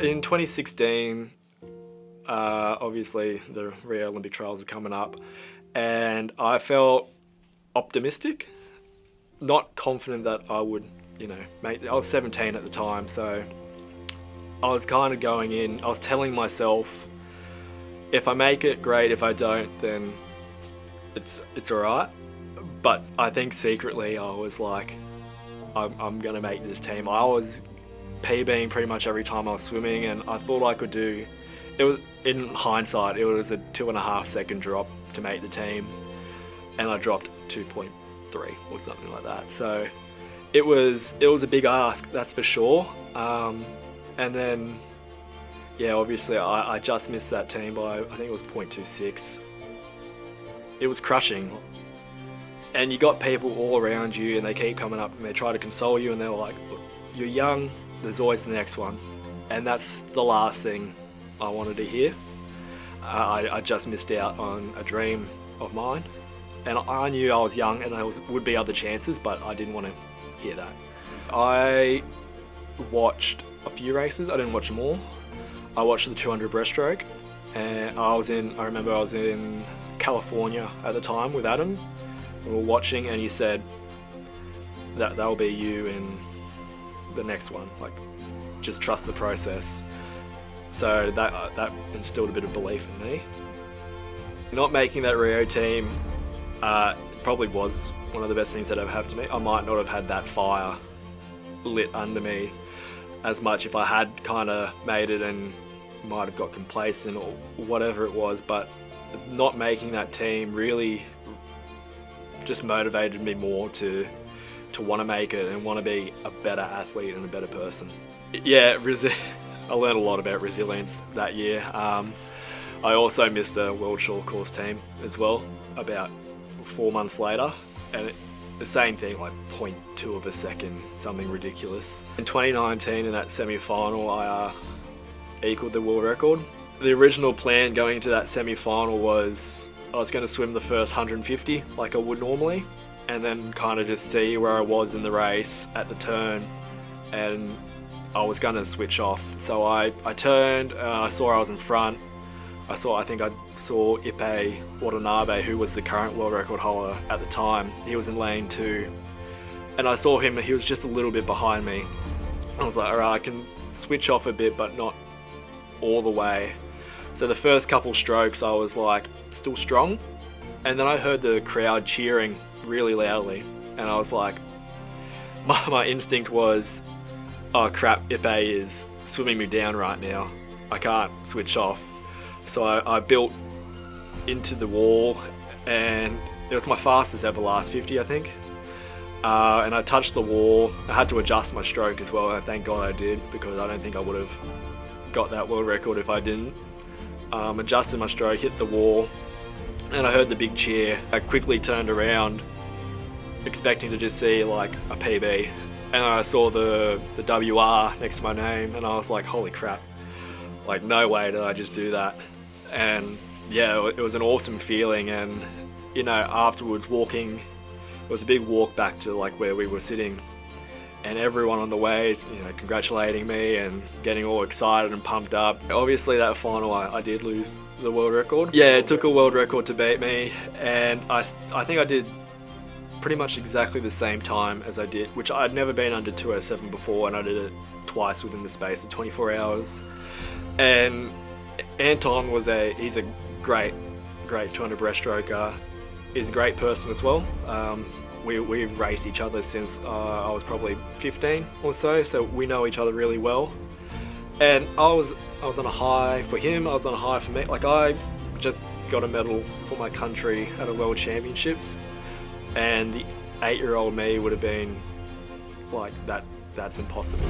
In 2016, obviously the Rio Olympic trials are coming up, and I felt optimistic, not confident that I would, make. I was 17 at the time, so I was kind of going in. I was telling myself, if I make it, great. If I don't, then it's all right. But I think secretly I was like, I'm gonna make this team. I was PBing pretty much every time I was swimming, and I thought I could do. It was, in hindsight, it was a 2.5 second drop to make the team, and I dropped 2.3 or something like that. So it was a big ask, that's for sure. And then, yeah, obviously I just missed that team by, I think it was 0.26. It was crushing. And you got people all around you, and they keep coming up and they try to console you, and they're like, look, you're young, there's always the next one. And that's the last thing I wanted to hear. I just missed out on a dream of mine. And I knew I was young and there would be other chances, but I didn't want to hear that. I watched a few races, I didn't watch them all. I watched the 200 breaststroke, and I remember I was in California at the time with Adam. We were watching, and he said that'll be you in the next one. Like, just trust the process. So that instilled a bit of belief in me. Not making that Rio team probably was one of the best things that ever happened to me. I might not have had that fire lit under me as much if I had kind of made it and might have got complacent or whatever it was, but not making that team really just motivated me more to want to make it and want to be a better athlete and a better person. Yeah, I learned a lot about resilience that year. I also missed a world short course team as well about 4 months later, and the same thing, like 0.2 of a second, something ridiculous. In 2019, in that semi-final, I equaled the world record. The original plan going into that semi-final was I was going to swim the first 150 like I would normally, and then kind of just see where I was in the race at the turn, and I was going to switch off. So I turned, I saw I was in front. I think I saw Ipe Watanabe, who was the current world record holder at the time. He was in lane 2, and I saw him, he was just a little bit behind me. I was like, all right, I can switch off a bit, but not all the way. So the first couple strokes, I was like still strong, and then I heard the crowd cheering really loudly, and I was like, my instinct was, oh crap, Ipe is swimming me down right now. I can't switch off. So I built into the wall, and it was my fastest ever last 50, I think. And I touched the wall. I had to adjust my stroke as well, and thank God I did, because I don't think I would have got that world record if I didn't. Adjusted my stroke, hit the wall, and I heard the big cheer. I quickly turned around, expecting to just see like a PB, and I saw the WR next to my name, and I was like, holy crap, like no way did I just do that. And yeah, it was an awesome feeling. And afterwards, walking, it was a big walk back to like where we were sitting, and everyone on the way, congratulating me and getting all excited and pumped up. Obviously that final, I did lose the world record. Yeah, it took a world record to beat me, and I think I did pretty much exactly the same time as I did, which I'd never been under 2:07 before, and I did it twice within the space of 24 hours. And Anton he's a great 200 breaststroker. He's a great person as well. We've raced each other since I was probably 15 or so we know each other really well. And I was on a high for him, I was on a high for me. Like, I just got a medal for my country at the World Championships, and the 8-year-old me would have been like, that's impossible.